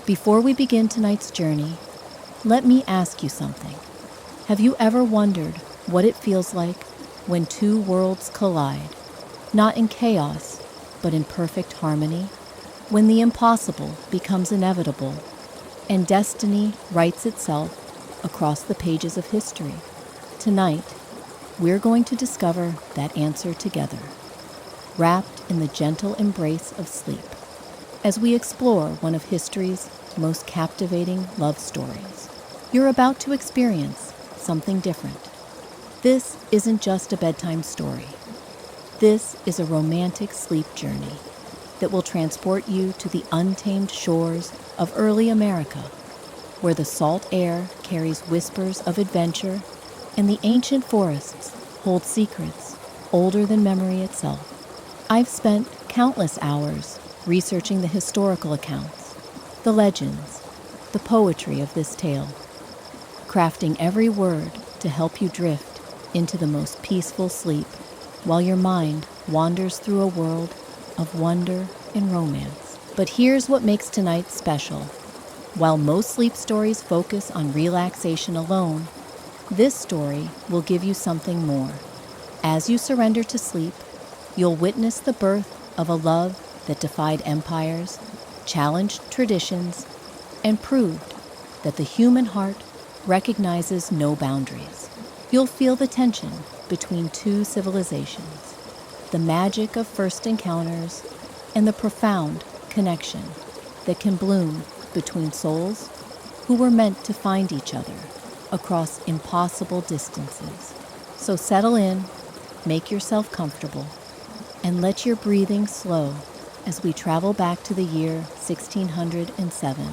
Before we begin tonight's journey, let me ask you something. Have you ever wondered what it feels like when two worlds collide, not in chaos, but in perfect harmony? When the impossible becomes inevitable and destiny writes itself across the pages of history? Tonight, we're going to discover that answer together, wrapped in the gentle embrace of sleep, as we explore one of history's most captivating love stories. You're about to experience something different. This isn't just a bedtime story. This is a romantic sleep journey that will transport you to the untamed shores of early America, where the salt air carries whispers of adventure and the ancient forests hold secrets older than memory itself. I've spent countless hours researching the historical accounts, the legends, the poetry of this tale, crafting every word to help you drift into the most peaceful sleep while your mind wanders through a world of wonder and romance. But here's what makes tonight special. While most sleep stories focus on relaxation alone, this story will give you something more. As you surrender to sleep, you'll witness the birth of a love that defied empires, challenged traditions, and proved that the human heart recognizes no boundaries. You'll feel the tension between two civilizations, the magic of first encounters, and the profound connection that can bloom between souls who were meant to find each other across impossible distances. So settle in, make yourself comfortable, and let your breathing slow as we travel back to the year 1607,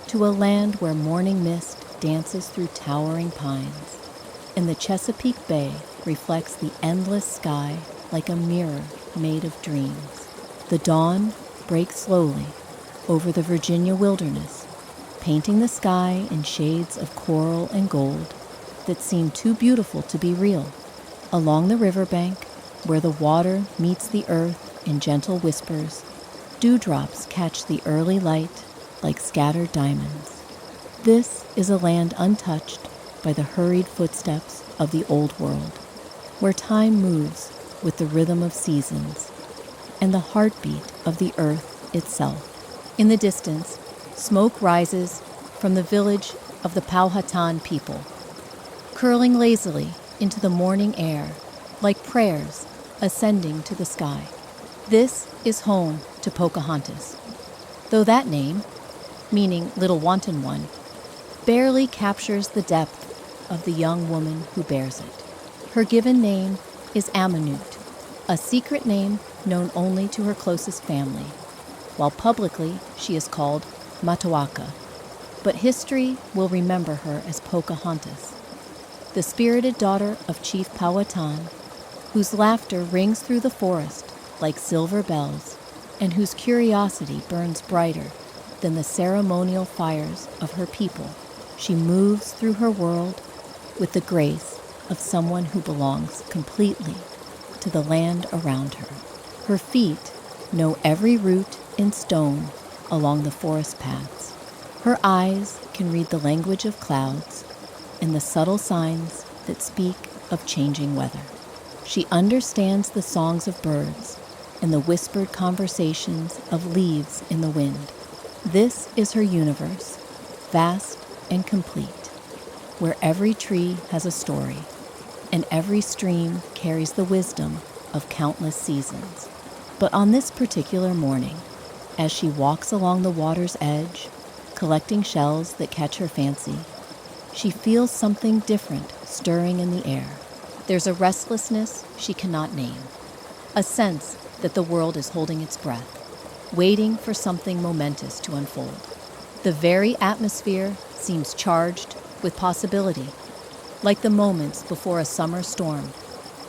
to a land where morning mist dances through towering pines, and the Chesapeake Bay reflects the endless sky like a mirror made of dreams. The dawn breaks slowly over the Virginia wilderness, painting the sky in shades of coral and gold that seem too beautiful to be real. Along the riverbank, where the water meets the earth in gentle whispers, dewdrops catch the early light like scattered diamonds. This is a land untouched by the hurried footsteps of the old world, where time moves with the rhythm of seasons and the heartbeat of the earth itself. In the distance, smoke rises from the village of the Powhatan people, curling lazily into the morning air like prayers ascending to the sky. This is home to Pocahontas, though that name, meaning Little Wanton One, barely captures the depth of the young woman who bears it. Her given name is Amanut, a secret name known only to her closest family, while publicly she is called Matoaka. But history will remember her as Pocahontas, the spirited daughter of Chief Powhatan, whose laughter rings through the forest like silver bells, and whose curiosity burns brighter than the ceremonial fires of her people. She moves through her world with the grace of someone who belongs completely to the land around her. Her feet know every root in stone along the forest paths. Her eyes can read the language of clouds and the subtle signs that speak of changing weather. She understands the songs of birds and the whispered conversations of leaves in the wind. This is her universe, vast and complete, where every tree has a story and every stream carries the wisdom of countless seasons. But on this particular morning, as she walks along the water's edge, collecting shells that catch her fancy, she feels something different stirring in the air. There's a restlessness she cannot name, a sense that the world is holding its breath, waiting for something momentous to unfold. The very atmosphere seems charged with possibility, like the moments before a summer storm,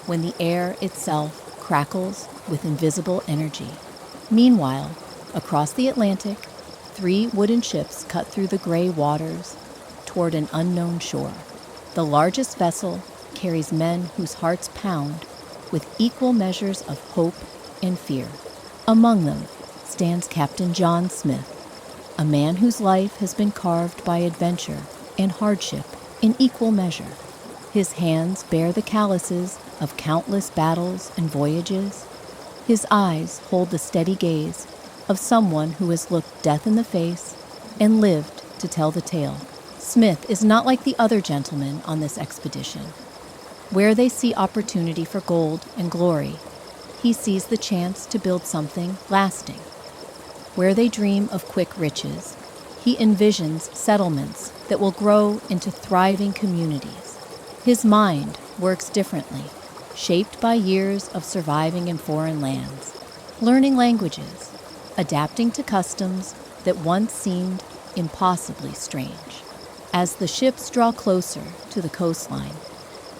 when the air itself crackles with invisible energy. Meanwhile, across the Atlantic, 3 wooden ships cut through the gray waters toward an unknown shore. The largest vessel carries men whose hearts pound with equal measures of hope and fear. Among them stands Captain John Smith, a man whose life has been carved by adventure and hardship in equal measure. His hands bear the calluses of countless battles and voyages. His eyes hold the steady gaze of someone who has looked death in the face and lived to tell the tale. Smith is not like the other gentlemen on this expedition. Where they see opportunity for gold and glory, he sees the chance to build something lasting. Where they dream of quick riches, he envisions settlements that will grow into thriving communities. His mind works differently, shaped by years of surviving in foreign lands, learning languages, adapting to customs that once seemed impossibly strange. As the ships draw closer to the coastline,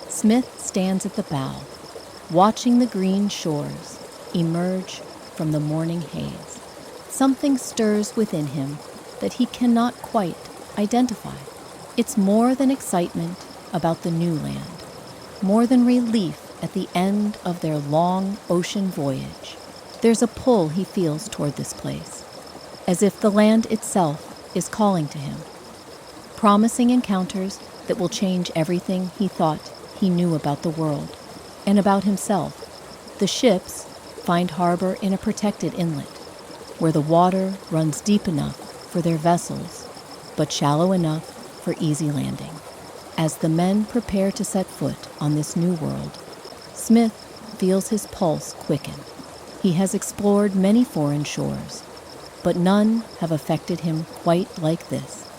Smith stands at the bow, watching the green shores emerge from the morning haze. Something stirs within him that he cannot quite identify. It's more than excitement about the new land, more than relief at the end of their long ocean voyage. There's a pull he feels toward this place, as if the land itself is calling to him, promising encounters that will change everything he thought he knew about the world and about himself. The ships find harbor in a protected inlet, where the water runs deep enough for their vessels, but shallow enough for easy landing. As the men prepare to set foot on this new world, Smith feels his pulse quicken. He has explored many foreign shores, but none have affected him quite like this.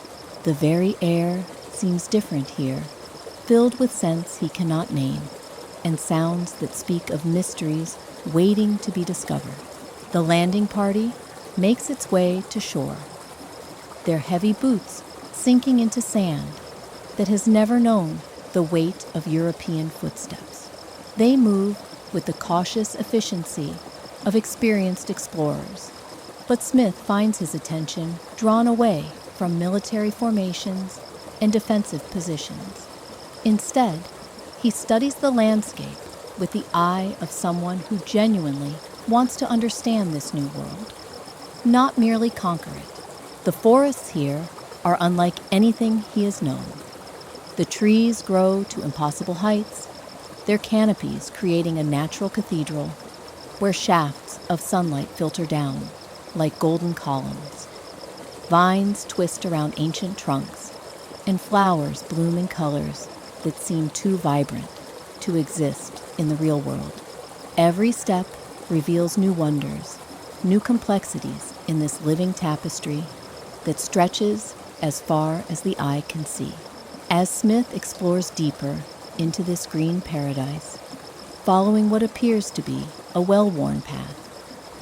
The very air seems different here, filled with scents he cannot name, and sounds that speak of mysteries waiting to be discovered. The landing party makes its way to shore, their heavy boots sinking into sand that has never known the weight of European footsteps. They move with the cautious efficiency of experienced explorers, but Smith finds his attention drawn away from military formations and defensive positions. Instead, he studies the landscape with the eye of someone who genuinely wants to understand this new world, not merely conquer it. The forests here are unlike anything he has known. The trees grow to impossible heights, their canopies creating a natural cathedral where shafts of sunlight filter down like golden columns. Vines twist around ancient trunks, and flowers bloom in colors that seem too vibrant to exist in the real world. Every step reveals new wonders, new complexities in this living tapestry that stretches as far as the eye can see. As Smith explores deeper into this green paradise, following what appears to be a well-worn path,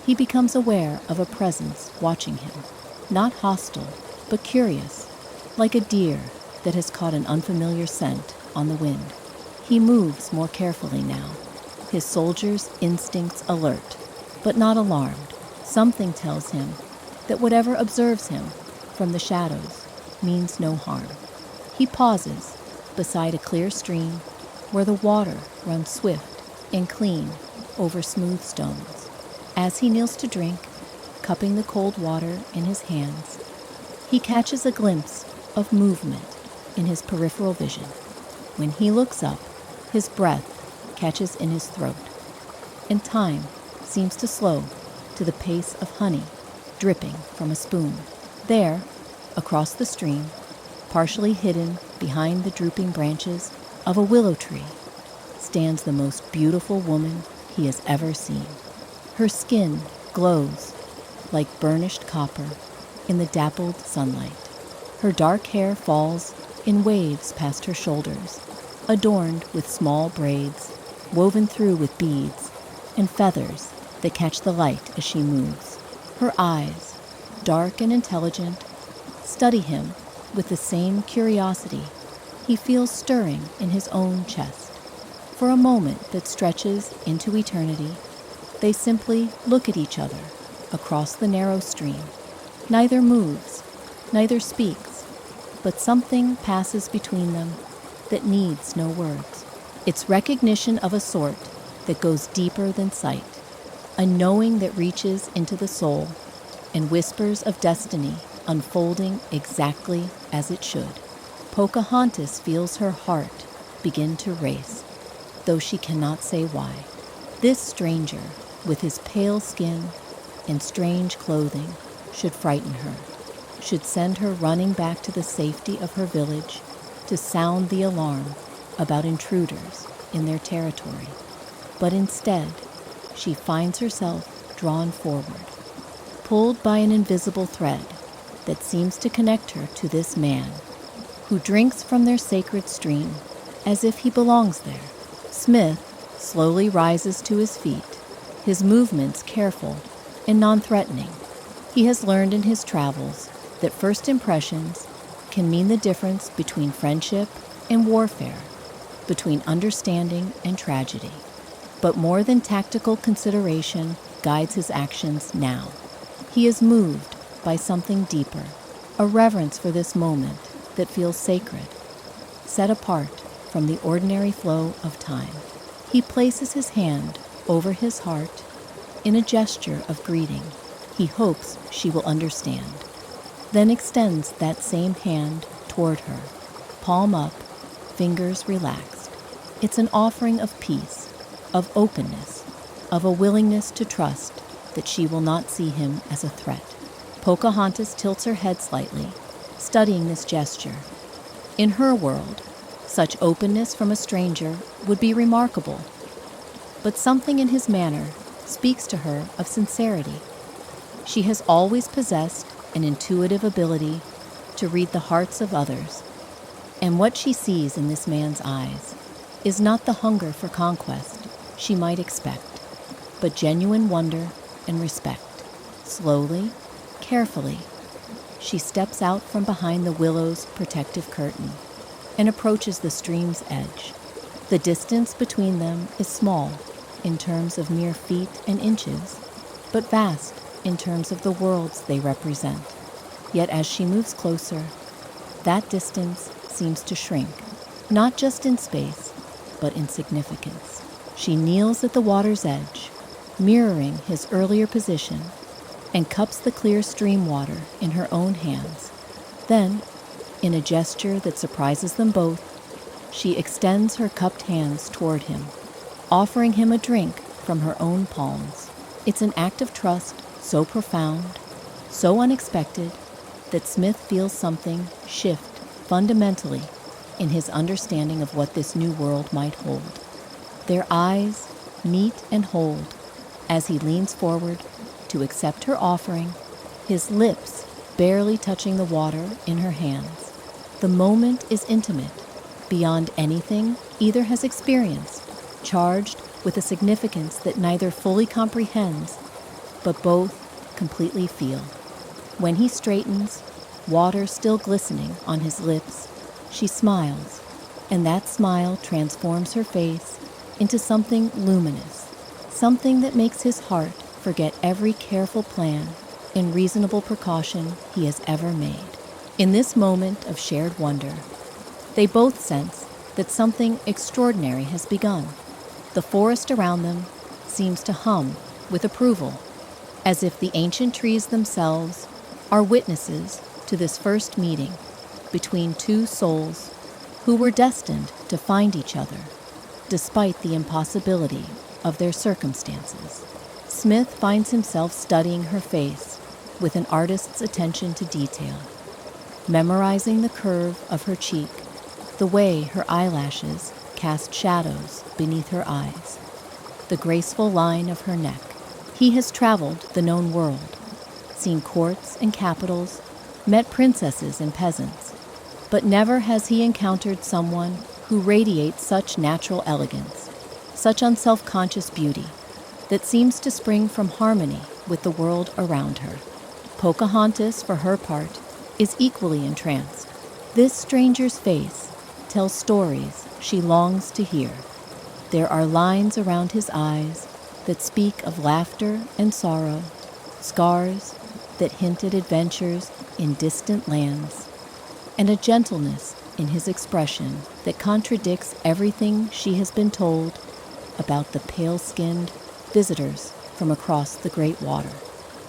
he becomes aware of a presence watching him, not hostile, but curious, like a deer that has caught an unfamiliar scent on the wind. He moves more carefully now, his soldier's instincts alert, but not alarmed. Something tells him that whatever observes him from the shadows means no harm. He pauses beside a clear stream where the water runs swift and clean over smooth stones. As he kneels to drink, cupping the cold water in his hands, he catches a glimpse of movement in his peripheral vision. When he looks up, his breath catches in his throat, and time seems to slow to the pace of honey dripping from a spoon. There, across the stream, partially hidden behind the drooping branches of a willow tree, stands the most beautiful woman he has ever seen. Her skin glows like burnished copper in the dappled sunlight. Her dark hair falls in waves past her shoulders, adorned with small braids woven through with beads and feathers that catch the light as she moves. Her eyes, dark and intelligent, study him with the same curiosity he feels stirring in his own chest. For a moment that stretches into eternity, they simply look at each other across the narrow stream. Neither moves, neither speaks, but something passes between them that needs no words. It's recognition of a sort that goes deeper than sight, a knowing that reaches into the soul and whispers of destiny unfolding exactly as it should. Pocahontas feels her heart begin to race, though she cannot say why. This stranger, with his pale skin and strange clothing, should frighten her, should send her running back to the safety of her village to sound the alarm about intruders in their territory. But instead, she finds herself drawn forward, pulled by an invisible thread that seems to connect her to this man, who drinks from their sacred stream as if he belongs there. Smith slowly rises to his feet, his movements careful and non-threatening. He has learned in his travels that first impressions can mean the difference between friendship and warfare, between understanding and tragedy. But more than tactical consideration guides his actions now. He is moved by something deeper, a reverence for this moment that feels sacred, set apart from the ordinary flow of time. He places his hand over his heart in a gesture of greeting. He hopes she will understand, then extends that same hand toward her, palm up, fingers relaxed. It's an offering of peace, of openness, of a willingness to trust that she will not see him as a threat. Pocahontas tilts her head slightly, studying this gesture. In her world, such openness from a stranger would be remarkable, but something in his manner speaks to her of sincerity. She has always possessed an intuitive ability to read the hearts of others, and what she sees in this man's eyes is not the hunger for conquest she might expect, but genuine wonder and respect. Slowly, carefully, she steps out from behind the willow's protective curtain and approaches the stream's edge. The distance between them is small in terms of mere feet and inches, but vast in terms of the worlds they represent. Yet as she moves closer, that distance seems to shrink, not just in space, but in significance. She kneels at the water's edge, mirroring his earlier position, and cups the clear stream water in her own hands. Then, in a gesture that surprises them both, she extends her cupped hands toward him, offering him a drink from her own palms. It's an act of trust so profound, so unexpected, that Smith feels something shift fundamentally in his understanding of what this new world might hold. Their eyes meet and hold as he leans forward to accept her offering, his lips barely touching the water in her hands. The moment is intimate, beyond anything either has experienced, charged with a significance that neither fully comprehends, but both completely feel. When he straightens, water still glistening on his lips, she smiles, and that smile transforms her face into something luminous, something that makes his heart forget every careful plan and reasonable precaution he has ever made. In this moment of shared wonder, they both sense that something extraordinary has begun. The forest around them seems to hum with approval, as if the ancient trees themselves are witnesses to this first meeting between two souls who were destined to find each other, despite the impossibility of their circumstances. Smith finds himself studying her face with an artist's attention to detail, memorizing the curve of her cheek, the way her eyelashes cast shadows beneath her eyes, the graceful line of her neck. He has traveled the known world, seen courts and capitals, met princesses and peasants, but never has he encountered someone who radiates such natural elegance, such unself-conscious beauty, that seems to spring from harmony with the world around her. Pocahontas, for her part, is equally entranced. This stranger's face tells stories she longs to hear. There are lines around his eyes that speak of laughter and sorrow, scars that hint at adventures in distant lands, and a gentleness in his expression that contradicts everything she has been told about the pale-skinned visitors from across the great water.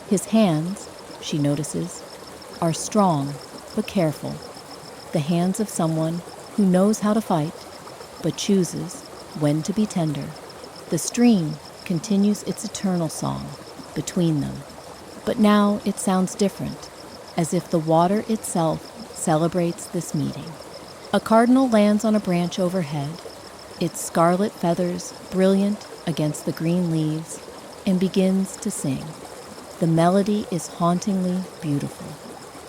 His hands, she notices, are strong but careful, the hands of someone who knows how to fight but chooses when to be tender. The stream continues its eternal song between them, but now it sounds different, as if the water itself celebrates this meeting. A cardinal lands on a branch overhead, its scarlet feathers brilliant against the green leaves, and begins to sing. The melody is hauntingly beautiful,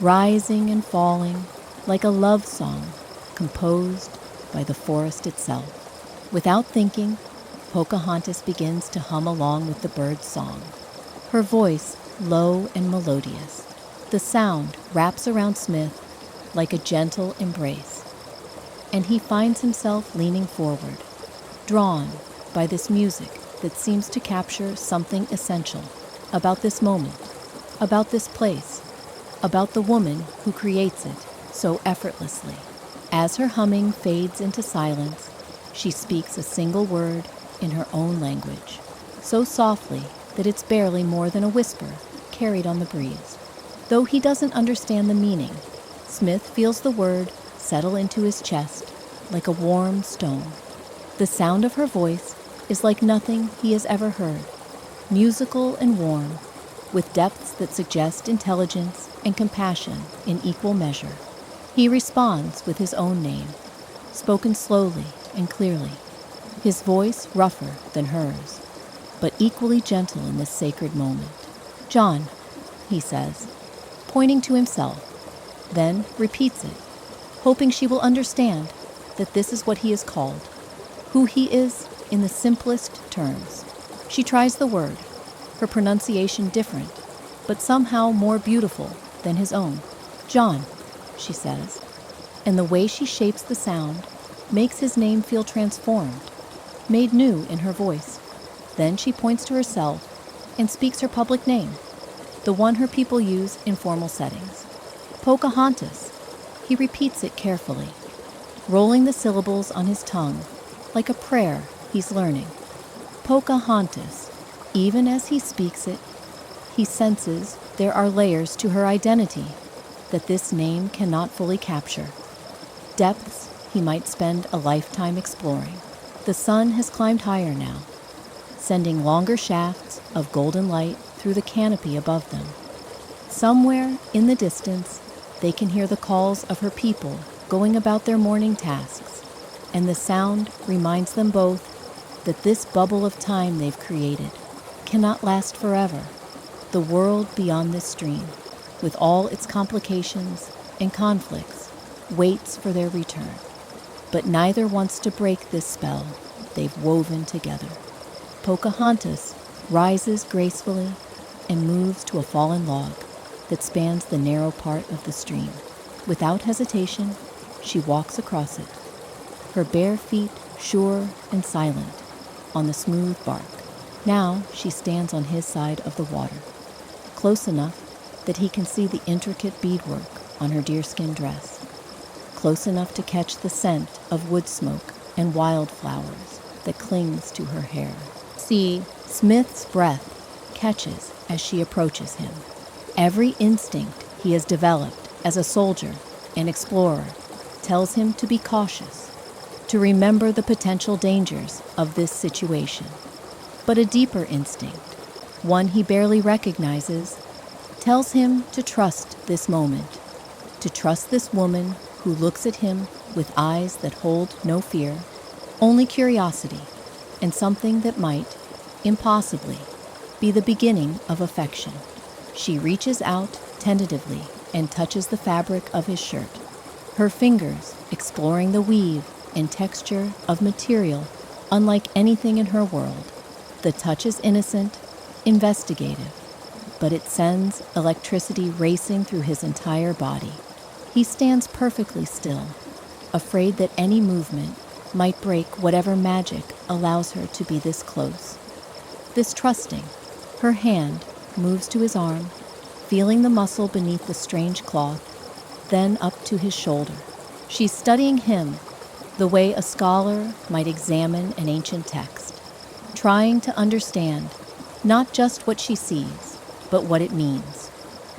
rising and falling like a love song composed by the forest itself. Without thinking, Pocahontas begins to hum along with the bird's song, her voice low and melodious. The sound wraps around Smith like a gentle embrace, and he finds himself leaning forward, drawn by this music that seems to capture something essential about this moment, about this place, about the woman who creates it so effortlessly. As her humming fades into silence, she speaks a single word in her own language, so softly that it's barely more than a whisper carried on the breeze. Though he doesn't understand the meaning, Smith feels the word settle into his chest like a warm stone. The sound of her voice is like nothing he has ever heard, musical and warm, with depths that suggest intelligence and compassion in equal measure. He responds with his own name, spoken slowly and clearly, his voice rougher than hers, but equally gentle in this sacred moment. "John," he says, pointing to himself, then repeats it, hoping she will understand that this is what he is called, who he is in the simplest terms. She tries the word, her pronunciation different, but somehow more beautiful than his own. "John," she says, and the way she shapes the sound makes his name feel transformed, made new in her voice. Then she points to herself and speaks her public name, the one her people use in formal settings. "Pocahontas." He repeats it carefully, rolling the syllables on his tongue like a prayer he's learning. Pocahontas. Even as he speaks it, he senses there are layers to her identity that this name cannot fully capture, depths he might spend a lifetime exploring. The sun has climbed higher now, sending longer shafts of golden light through the canopy above them. Somewhere in the distance, they can hear the calls of her people going about their morning tasks, and the sound reminds them both that this bubble of time they've created cannot last forever. The world beyond this stream, with all its complications and conflicts, waits for their return. But neither wants to break this spell they've woven together. Pocahontas rises gracefully and moves to a fallen log that spans the narrow part of the stream. Without hesitation, she walks across it, her bare feet sure and silent on the smooth bark. Now she stands on his side of the water, close enough that he can see the intricate beadwork on her deerskin dress, close enough to catch the scent of wood smoke and wildflowers that clings to her hair. See, Smith's breath catches as she approaches him. Every instinct he has developed as a soldier and explorer tells him to be cautious, to remember the potential dangers of this situation. But a deeper instinct, one he barely recognizes, tells him to trust this moment, to trust this woman who looks at him with eyes that hold no fear, only curiosity, and something that might, impossibly, be the beginning of affection. She reaches out tentatively and touches the fabric of his shirt, her fingers exploring the weave and texture of material unlike anything in her world. The touch is innocent, investigative, but it sends electricity racing through his entire body. He stands perfectly still, afraid that any movement might break whatever magic allows her to be this close, this trusting. Her hand moves to his arm, feeling the muscle beneath the strange cloth, then up to his shoulder. She's studying him the way a scholar might examine an ancient text, trying to understand not just what she sees, but what it means.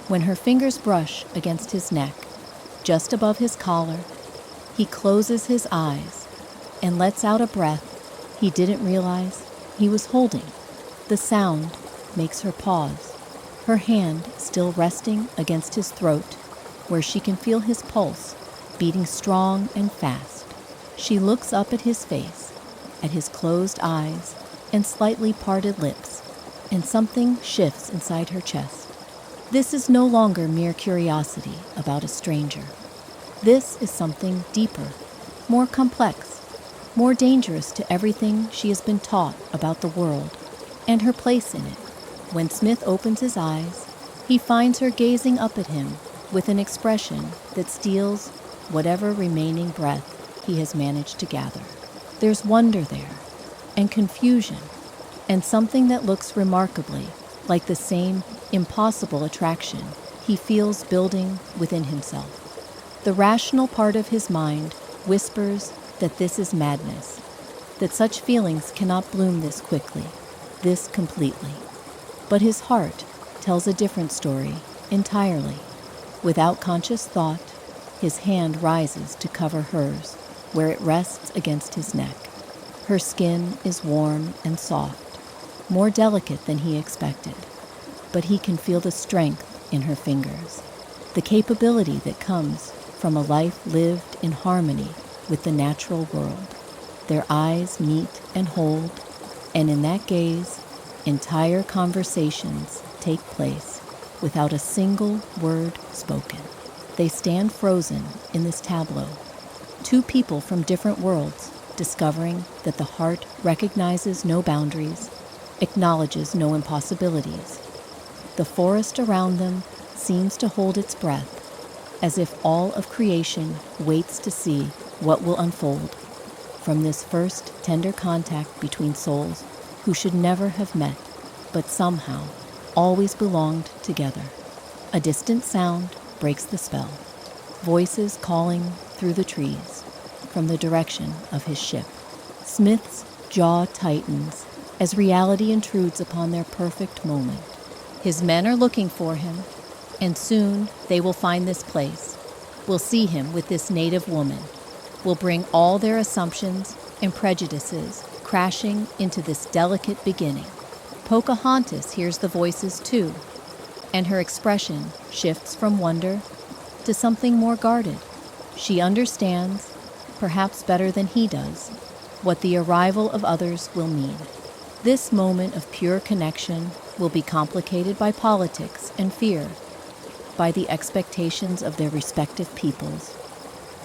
When her fingers brush against his neck, just above his collar, he closes his eyes and lets out a breath he didn't realize he was holding. The sound makes her pause, her hand still resting against his throat, where she can feel his pulse beating strong and fast. She looks up at his face, at his closed eyes and slightly parted lips, and something shifts inside her chest. This is no longer mere curiosity about a stranger. This is something deeper, more complex, more dangerous to everything she has been taught about the world and her place in it. When Smith opens his eyes, he finds her gazing up at him with an expression that steals whatever remaining breath he has managed to gather. There's wonder there, and confusion, and something that looks remarkably like the same impossible attraction he feels building within himself. The rational part of his mind whispers that this is madness, that such feelings cannot bloom this quickly, this completely. But his heart tells a different story entirely. Without conscious thought, his hand rises to cover hers, where it rests against his neck. Her skin is warm and soft, more delicate than he expected, but he can feel the strength in her fingers, the capability that comes from a life lived in harmony with the natural world. Their eyes meet and hold, and in that gaze, entire conversations take place without a single word spoken. They stand frozen in this tableau, two people from different worlds discovering that the heart recognizes no boundaries, acknowledges no impossibilities. The forest around them seems to hold its breath, as if all of creation waits to see what will unfold from this first tender contact between souls who should never have met, but somehow always belonged together. A distant sound breaks the spell, voices calling through the trees from the direction of his ship. Smith's jaw tightens as reality intrudes upon their perfect moment. His men are looking for him, and soon they will find this place, will see him with this native woman, will bring all their assumptions and prejudices crashing into this delicate beginning. Pocahontas hears the voices too, and her expression shifts from wonder to something more guarded. She understands, perhaps better than he does, what the arrival of others will mean. This moment of pure connection will be complicated by politics and fear, by the expectations of their respective peoples,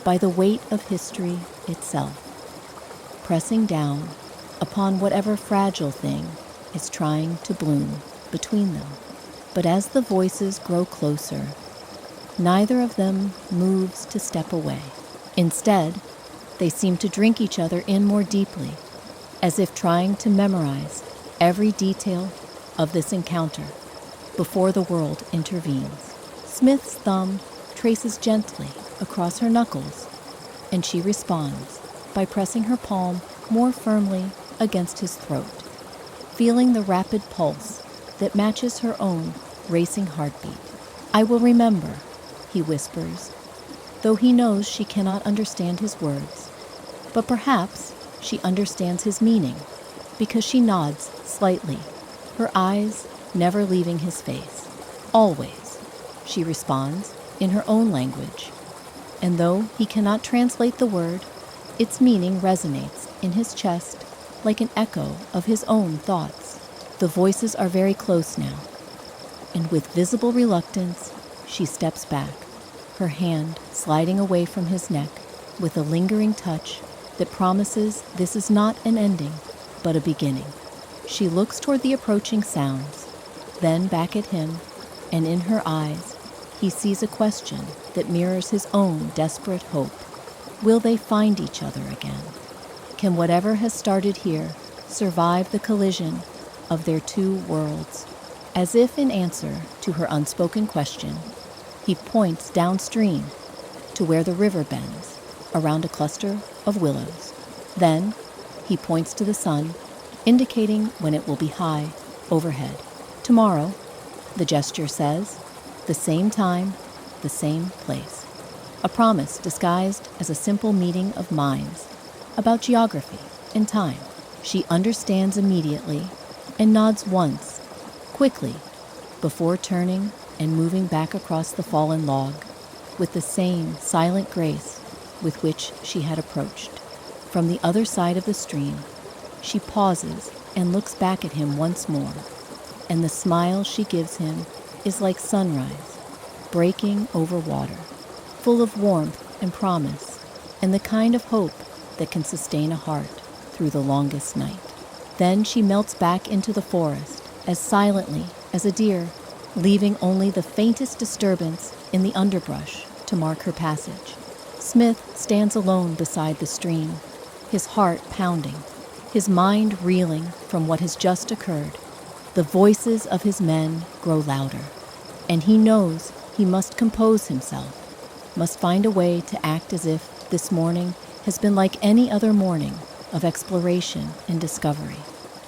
by the weight of history itself, pressing down upon whatever fragile thing is trying to bloom between them. But as the voices grow closer, neither of them moves to step away. Instead, they seem to drink each other in more deeply, as if trying to memorize every detail of this encounter before the world intervenes. Smith's thumb traces gently across her knuckles, and she responds by pressing her palm more firmly against his throat, feeling the rapid pulse that matches her own racing heartbeat. "I will remember," he whispers, though he knows she cannot understand his words. But perhaps she understands his meaning, because she nods slightly, her eyes never leaving his face. "Always," she responds in her own language, and though he cannot translate the word, its meaning resonates in his chest like an echo of his own thoughts. The voices are very close now, and with visible reluctance, she steps back, her hand sliding away from his neck with a lingering touch that promises this is not an ending, but a beginning. She looks toward the approaching sounds, then back at him, and in her eyes, he sees a question that mirrors his own desperate hope. Will they find each other again? Can whatever has started here survive the collision of their two worlds? As if in answer to her unspoken question, he points downstream to where the river bends around a cluster of willows. Then he points to the sun, indicating when it will be high overhead. "Tomorrow," the gesture says, The same time, the same place. A promise disguised as a simple meeting of minds about geography and time. She understands immediately and nods once, quickly, before turning and moving back across the fallen log with the same silent grace with which she had approached. From the other side of the stream, she pauses and looks back at him once more, and the smile she gives him is like sunrise, breaking over water, full of warmth and promise, and the kind of hope that can sustain a heart through the longest night. Then she melts back into the forest as silently as a deer, leaving only the faintest disturbance in the underbrush to mark her passage. Smith stands alone beside the stream, his heart pounding, his mind reeling from what has just occurred. The voices of his men grow louder, and he knows he must compose himself, must find a way to act as if this morning has been like any other morning of exploration and discovery.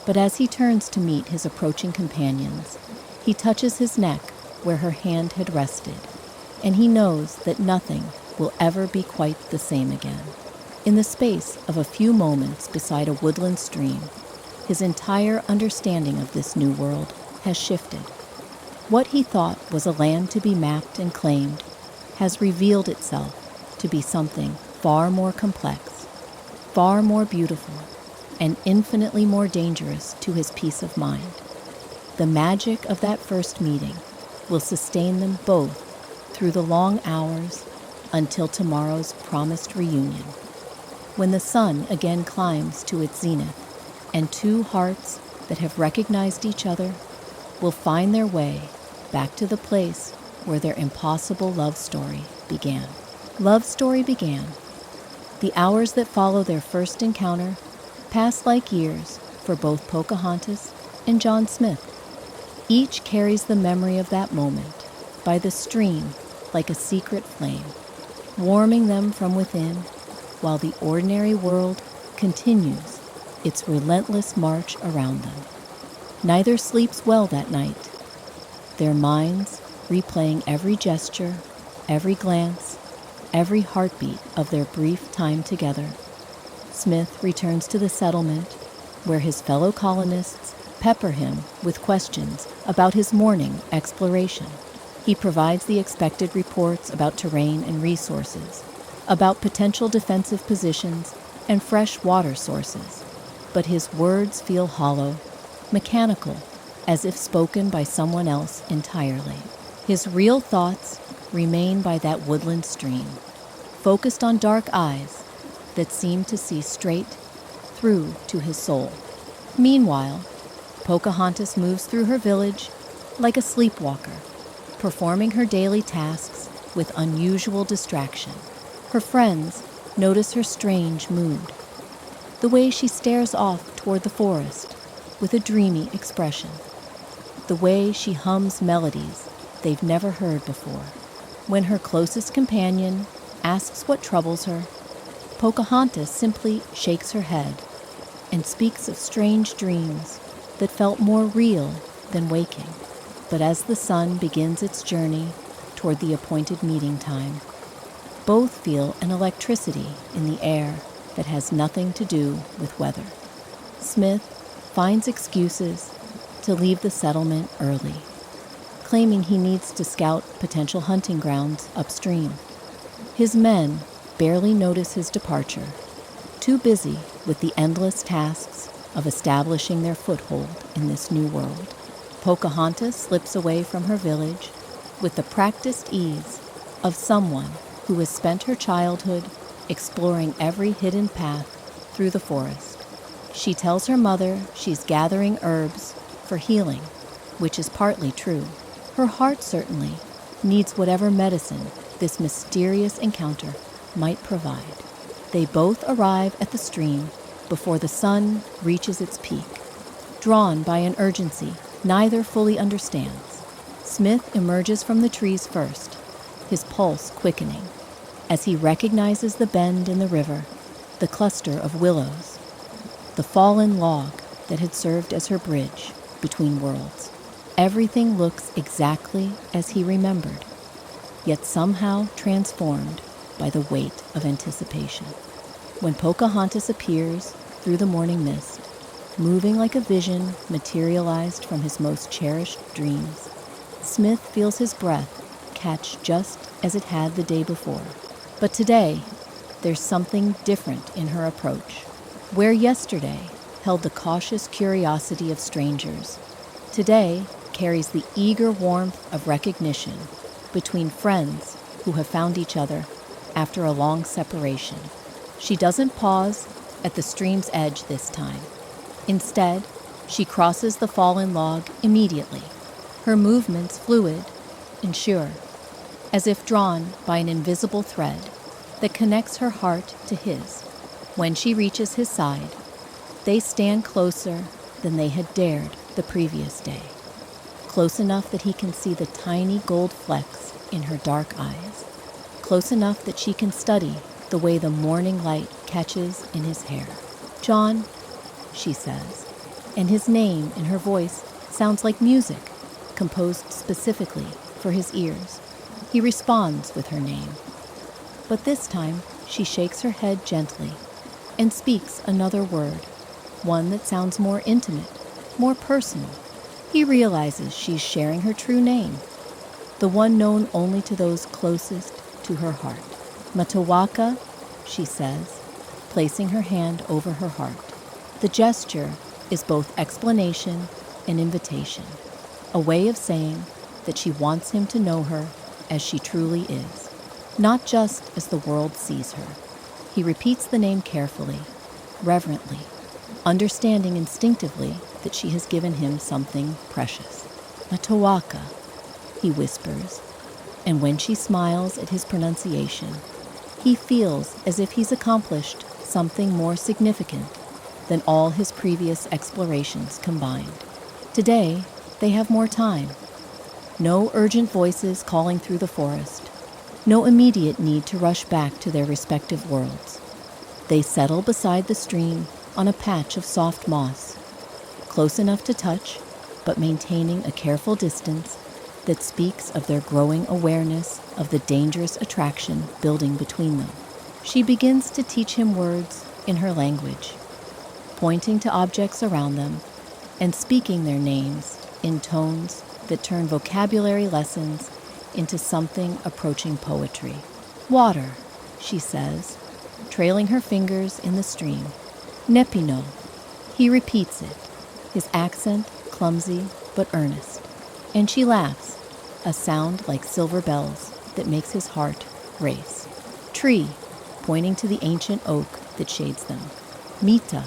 But as he turns to meet his approaching companions, he touches his neck where her hand had rested, and he knows that nothing will ever be quite the same again. In the space of a few moments beside a woodland stream, his entire understanding of this new world has shifted. What he thought was a land to be mapped and claimed has revealed itself to be something far more complex, far more beautiful, and infinitely more dangerous to his peace of mind. The magic of that first meeting will sustain them both through the long hours until tomorrow's promised reunion, when the sun again climbs to its zenith, and two hearts that have recognized each other will find their way back to the place where their impossible love story began. Love story began. The hours that follow their first encounter pass like years for both Pocahontas and John Smith. Each carries the memory of that moment by the stream like a secret flame, warming them from within while the ordinary world continues its relentless march around them. Neither sleeps well that night, their minds replaying every gesture, every glance, every heartbeat of their brief time together. Smith returns to the settlement, where his fellow colonists pepper him with questions about his morning exploration. He provides the expected reports about terrain and resources, about potential defensive positions and fresh water sources. But his words feel hollow, mechanical, as if spoken by someone else entirely. His real thoughts remain by that woodland stream, focused on dark eyes that seem to see straight through to his soul. Meanwhile, Pocahontas moves through her village like a sleepwalker, performing her daily tasks with unusual distraction. Her friends notice her strange mood, the way she stares off toward the forest with a dreamy expression, the way she hums melodies they've never heard before. When her closest companion asks what troubles her, Pocahontas simply shakes her head and speaks of strange dreams that felt more real than waking. But as the sun begins its journey toward the appointed meeting time, both feel an electricity in the air that has nothing to do with weather. Smith finds excuses to leave the settlement early, claiming he needs to scout potential hunting grounds upstream. His men barely notice his departure, too busy with the endless tasks of establishing their foothold in this new world. Pocahontas slips away from her village with the practiced ease of someone who has spent her childhood exploring every hidden path through the forest. She tells her mother she's gathering herbs for healing, which is partly true. Her heart certainly needs whatever medicine this mysterious encounter might provide. They both arrive at the stream before the sun reaches its peak, drawn by an urgency neither fully understands. Smith emerges from the trees first, his pulse quickening, as he recognizes the bend in the river, the cluster of willows, the fallen log that had served as her bridge between worlds. Everything looks exactly as he remembered, yet somehow transformed by the weight of anticipation. When Pocahontas appears through the morning mist, moving like a vision materialized from his most cherished dreams, Smith feels his breath catch just as it had the day before. But today, there's something different in her approach. Where yesterday held the cautious curiosity of strangers, today carries the eager warmth of recognition between friends who have found each other after a long separation. She doesn't pause at the stream's edge this time. Instead, she crosses the fallen log immediately, her movements fluid and sure, as if drawn by an invisible thread that connects her heart to his. When she reaches his side, they stand closer than they had dared the previous day, close enough that he can see the tiny gold flecks in her dark eyes, close enough that she can study the way the morning light catches in his hair. "John," she says, and his name in her voice sounds like music, composed specifically for his ears. He responds with her name. But this time, she shakes her head gently and speaks another word, one that sounds more intimate, more personal. He realizes she's sharing her true name, the one known only to those closest to her heart. "Matawaka," she says, placing her hand over her heart. The gesture is both explanation and invitation, a way of saying that she wants him to know her as she truly is, not just as the world sees her. He repeats the name carefully, reverently, understanding instinctively that she has given him something precious. "Matawaka," he whispers, and when she smiles at his pronunciation, he feels as if he's accomplished something more significant than all his previous explorations combined. Today, they have more time. No urgent voices calling through the forest. No immediate need to rush back to their respective worlds. They settle beside the stream on a patch of soft moss, close enough to touch, but maintaining a careful distance that speaks of their growing awareness of the dangerous attraction building between them. She begins to teach him words in her language, pointing to objects around them and speaking their names in tones that turn vocabulary lessons into something approaching poetry. "Water," she says, trailing her fingers in the stream. "Nepino." He repeats it, his accent clumsy but earnest. And she laughs, a sound like silver bells that makes his heart race. "Tree," pointing to the ancient oak that shades them. "Mita."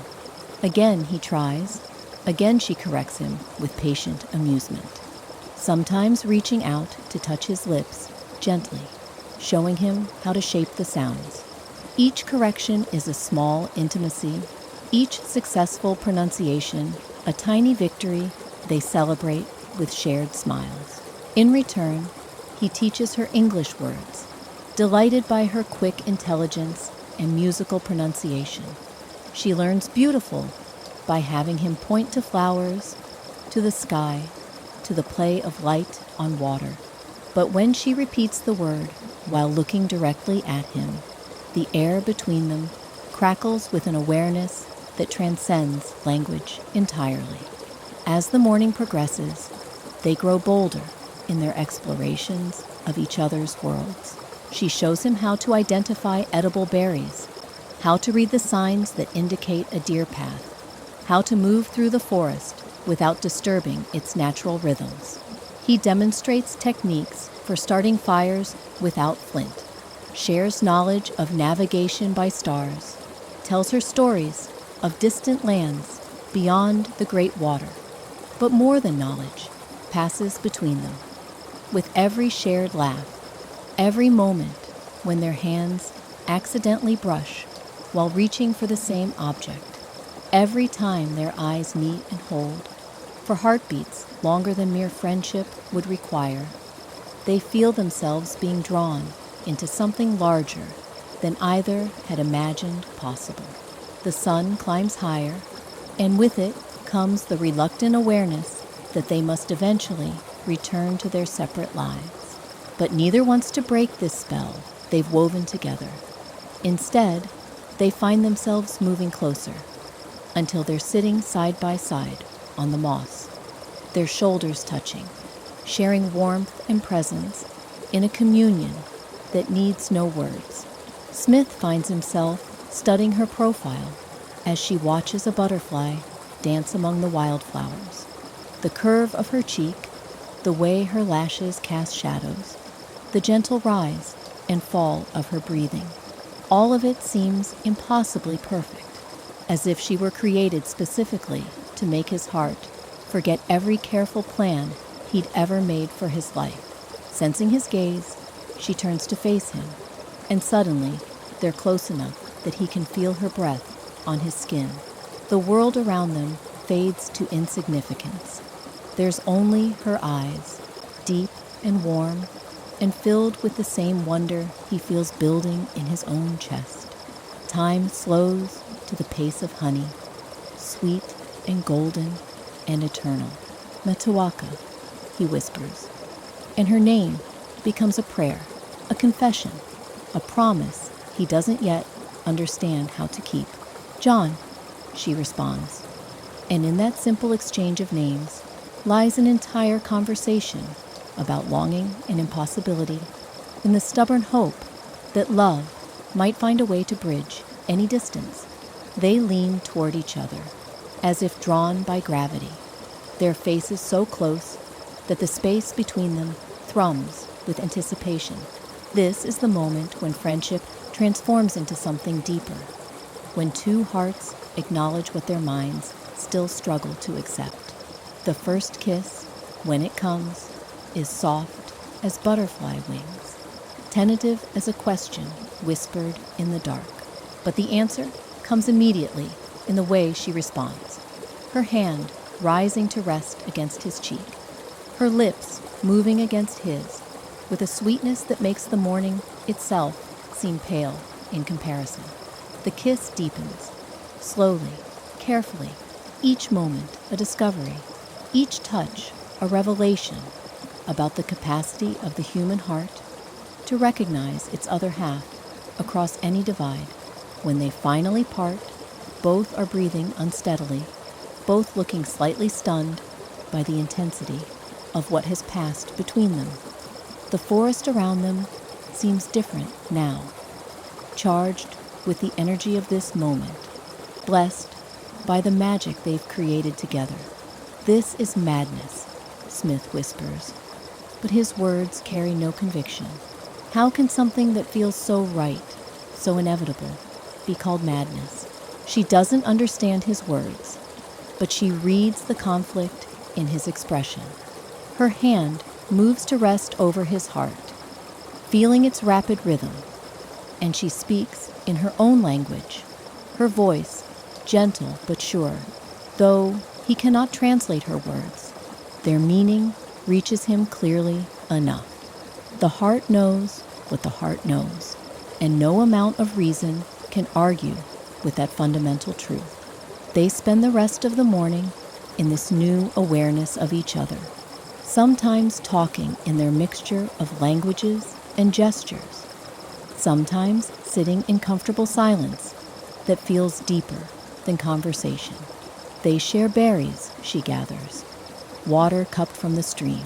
Again he tries. Again she corrects him with patient amusement, sometimes reaching out to touch his lips gently, showing him how to shape the sounds. Each correction is a small intimacy, each successful pronunciation a tiny victory they celebrate with shared smiles. In return, he teaches her English words, delighted by her quick intelligence and musical pronunciation. She learns beautiful by having him point to flowers, to the sky, to the play of light on water. But when she repeats the word while looking directly at him, the air between them crackles with an awareness that transcends language entirely. As the morning progresses, they grow bolder in their explorations of each other's worlds. She shows him how to identify edible berries, how to read the signs that indicate a deer path, how to move through the forest without disturbing its natural rhythms. He demonstrates techniques for starting fires without flint, shares knowledge of navigation by stars, tells her stories of distant lands beyond the great water. But more than knowledge passes between them. With every shared laugh, every moment when their hands accidentally brush while reaching for the same object, every time their eyes meet and hold, for heartbeats longer than mere friendship would require, they feel themselves being drawn into something larger than either had imagined possible. The sun climbs higher, and with it comes the reluctant awareness that they must eventually return to their separate lives. But neither wants to break this spell they've woven together. Instead, they find themselves moving closer until they're sitting side by side on the moss, their shoulders touching, sharing warmth and presence in a communion that needs no words. Smith finds himself studying her profile as she watches a butterfly dance among the wildflowers. The curve of her cheek, the way her lashes cast shadows, the gentle rise and fall of her breathing. All of it seems impossibly perfect, as if she were created specifically to make his heart forget every careful plan he'd ever made for his life. Sensing his gaze, she turns to face him, and suddenly they're close enough that he can feel her breath on his skin. The world around them fades to insignificance. There's only her eyes, deep and warm, and filled with the same wonder he feels building in his own chest. Time slows to the pace of honey, sweet and golden and eternal. Metahuaca, he whispers, and her name becomes a prayer, a confession, a promise he doesn't yet understand how to keep. John, she responds, and in that simple exchange of names lies an entire conversation about longing and impossibility, in the stubborn hope that love might find a way to bridge any distance. They lean toward each other, as if drawn by gravity, their faces so close that the space between them thrums with anticipation. This is the moment when friendship transforms into something deeper, when two hearts acknowledge what their minds still struggle to accept. The first kiss, when it comes, is soft as butterfly wings, tentative as a question whispered in the dark. But the answer comes immediately in the way she responds, her hand rising to rest against his cheek, her lips moving against his with a sweetness that makes the morning itself seem pale in comparison. The kiss deepens, slowly, carefully, each moment a discovery, each touch a revelation about the capacity of the human heart to recognize its other half across any divide. When they finally part, both are breathing unsteadily, both looking slightly stunned by the intensity of what has passed between them. The forest around them seems different now, charged with the energy of this moment, blessed by the magic they've created together. This is madness, Smith whispers, but his words carry no conviction. How can something that feels so right, so inevitable, be called madness? She doesn't understand his words, but she reads the conflict in his expression. Her hand moves to rest over his heart, feeling its rapid rhythm, and she speaks in her own language, her voice gentle but sure, though he cannot translate her words. Their meaning reaches him clearly enough. The heart knows what the heart knows, and no amount of reason can argue with that fundamental truth. They spend the rest of the morning in this new awareness of each other, sometimes talking in their mixture of languages and gestures, sometimes sitting in comfortable silence that feels deeper than conversation. They share berries, she gathers, water cupped from the stream,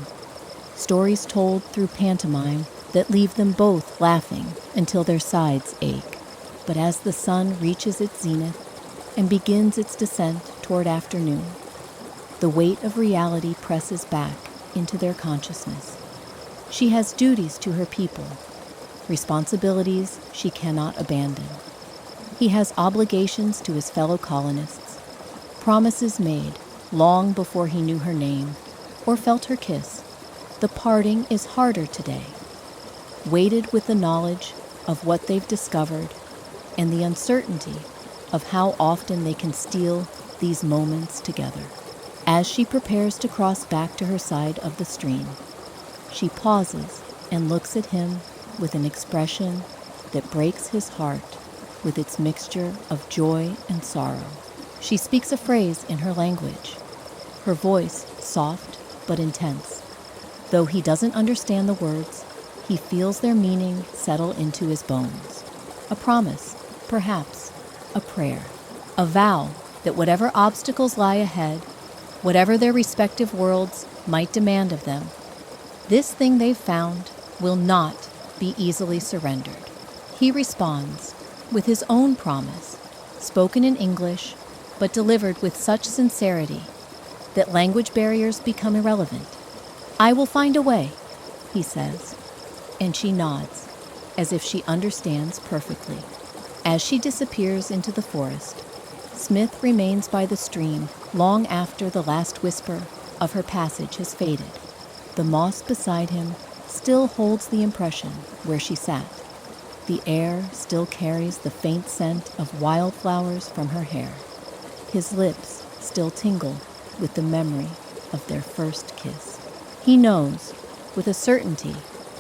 stories told through pantomime that leave them both laughing until their sides ache. But as the sun reaches its zenith and begins its descent toward afternoon, the weight of reality presses back into their consciousness. She has duties to her people, responsibilities she cannot abandon. He has obligations to his fellow colonists, promises made long before he knew her name or felt her kiss. The parting is harder today, weighted with the knowledge of what they've discovered and the uncertainty of how often they can steal these moments together. As she prepares to cross back to her side of the stream, she pauses and looks at him with an expression that breaks his heart with its mixture of joy and sorrow. She speaks a phrase in her language, her voice soft but intense. Though he doesn't understand the words, he feels their meaning settle into his bones. A promise, perhaps, a prayer, a vow that whatever obstacles lie ahead, whatever their respective worlds might demand of them, this thing they've found will not be easily surrendered. He responds with his own promise, spoken in English, but delivered with such sincerity that language barriers become irrelevant. "I will find a way," he says, and she nods, as if she understands perfectly. As she disappears into the forest, Smith remains by the stream long after the last whisper of her passage has faded. The moss beside him still holds the impression where she sat. The air still carries the faint scent of wildflowers from her hair. His lips still tingle with the memory of their first kiss. He knows, with a certainty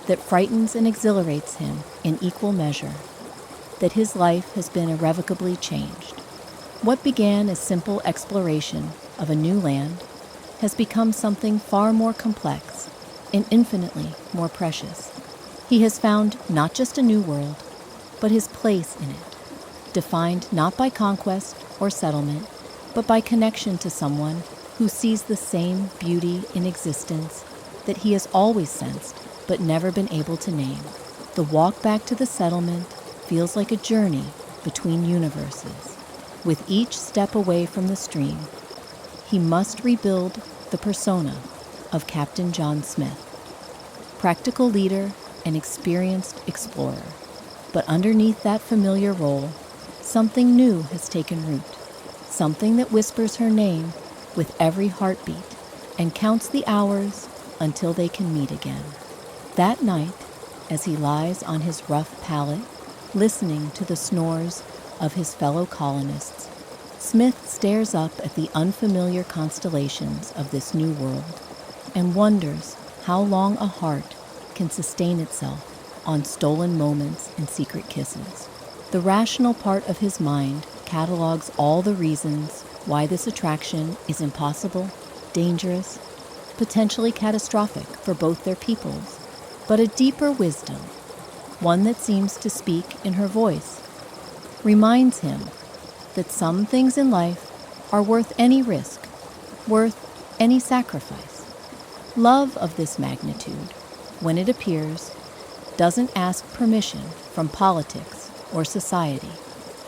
that frightens and exhilarates him in equal measure, that his life has been irrevocably changed. What began as simple exploration of a new land has become something far more complex and infinitely more precious. He has found not just a new world, but his place in it, defined not by conquest or settlement, but by connection to someone who sees the same beauty in existence that he has always sensed but never been able to name. The walk back to the settlement feels like a journey between universes. With each step away from the stream, he must rebuild the persona of Captain John Smith, practical leader and experienced explorer. But underneath that familiar role, something new has taken root, something that whispers her name with every heartbeat and counts the hours until they can meet again. That night, as he lies on his rough pallet, listening to the snores of his fellow colonists, Smith stares up at the unfamiliar constellations of this new world and wonders how long a heart can sustain itself on stolen moments and secret kisses. The rational part of his mind catalogs all the reasons why this attraction is impossible, dangerous, potentially catastrophic for both their peoples, but a deeper wisdom, one that seems to speak in her voice, reminds him that some things in life are worth any risk, worth any sacrifice. Love of this magnitude, when it appears, doesn't ask permission from politics or society,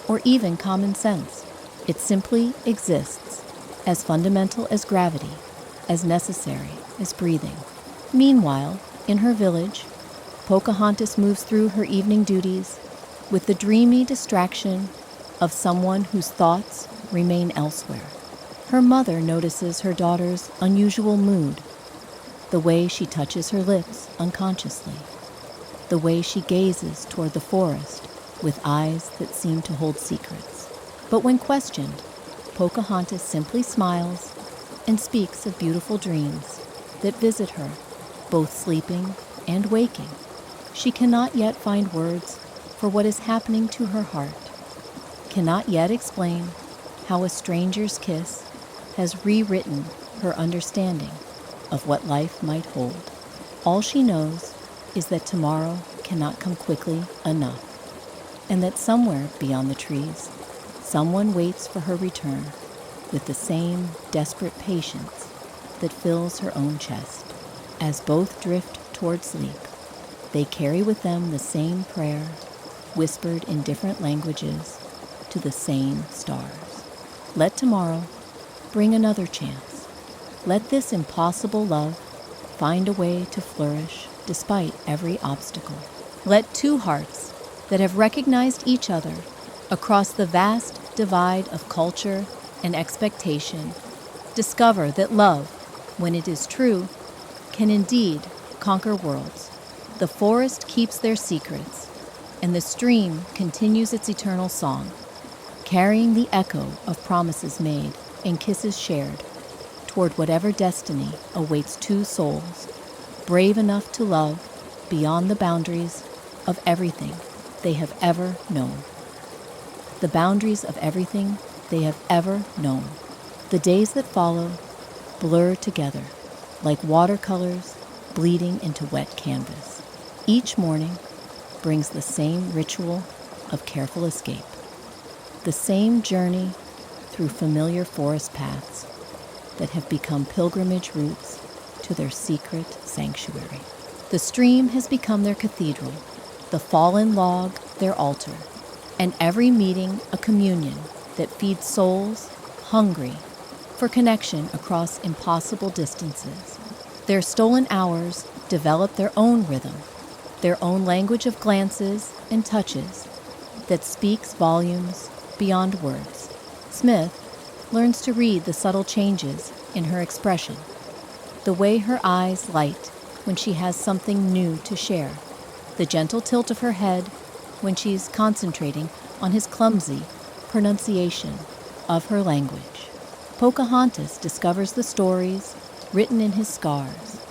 or even common sense. It simply exists, as fundamental as gravity, as necessary as breathing. Meanwhile, in her village, Pocahontas moves through her evening duties with the dreamy distraction of someone whose thoughts remain elsewhere. Her mother notices her daughter's unusual mood, the way she touches her lips unconsciously, the way she gazes toward the forest with eyes that seem to hold secrets. But when questioned, Pocahontas simply smiles and speaks of beautiful dreams that visit her, both sleeping and waking. She cannot yet find words for what is happening to her heart, cannot yet explain how a stranger's kiss has rewritten her understanding of what life might hold. All she knows is that tomorrow cannot come quickly enough, and that somewhere beyond the trees, someone waits for her return with the same desperate patience that fills her own chest. As both drift toward sleep, they carry with them the same prayer, whispered in different languages, to the same stars. Let tomorrow bring another chance. Let this impossible love find a way to flourish despite every obstacle. Let two hearts that have recognized each other across the vast divide of culture and expectation discover that love, when it is true, can indeed conquer worlds. The forest keeps their secrets, and the stream continues its eternal song, carrying the echo of promises made and kisses shared toward whatever destiny awaits two souls, brave enough to love beyond the boundaries of everything they have ever known. The boundaries of everything they have ever known. The days that follow blur together like watercolors bleeding into wet canvas. Each morning brings the same ritual of careful escape, the same journey through familiar forest paths that have become pilgrimage routes to their secret sanctuary. The stream has become their cathedral, the fallen log their altar, and every meeting a communion that feeds souls hungry for connection across impossible distances. Their stolen hours develop their own rhythm, their own language of glances and touches that speaks volumes beyond words. Smith learns to read the subtle changes in her expression, the way her eyes light when she has something new to share, the gentle tilt of her head when she's concentrating on his clumsy pronunciation of her language. Pocahontas discovers the stories written in his scars,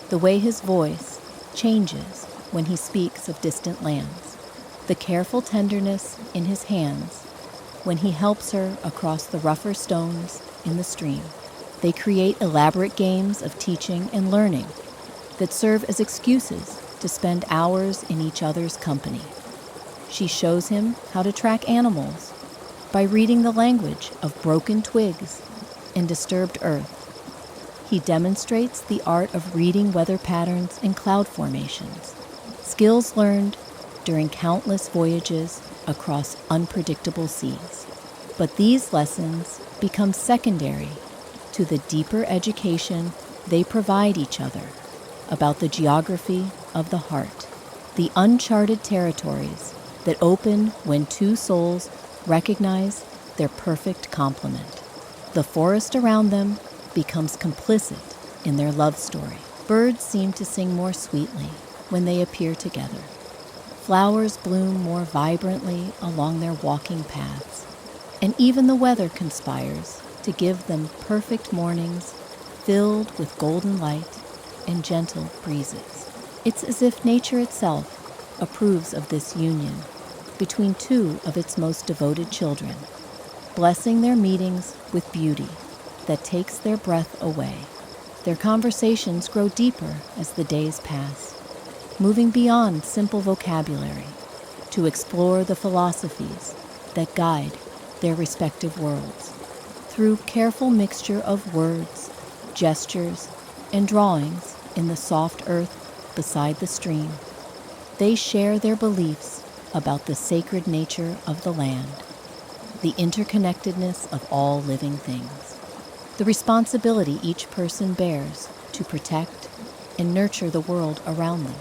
the way his voice changes when he speaks of distant lands, the careful tenderness in his hands when he helps her across the rougher stones in the stream. They create elaborate games of teaching and learning that serve as excuses to spend hours in each other's company. She shows him how to track animals by reading the language of broken twigs and disturbed earth. He demonstrates the art of reading weather patterns and cloud formations, skills learned during countless voyages across unpredictable seas. But these lessons become secondary to the deeper education they provide each other about the geography of the heart, the uncharted territories that open when two souls recognize their perfect complement. The forest around them becomes complicit in their love story. Birds seem to sing more sweetly when they appear together. Flowers bloom more vibrantly along their walking paths, and even the weather conspires to give them perfect mornings filled with golden light and gentle breezes. It's as if nature itself approves of this union between two of its most devoted children, blessing their meetings with beauty that takes their breath away. Their conversations grow deeper as the days pass, moving beyond simple vocabulary to explore the philosophies that guide their respective worlds. Through careful mixture of words, gestures, and drawings in the soft earth beside the stream, they share their beliefs about the sacred nature of the land, the interconnectedness of all living things, the responsibility each person bears to protect and nurture the world around them.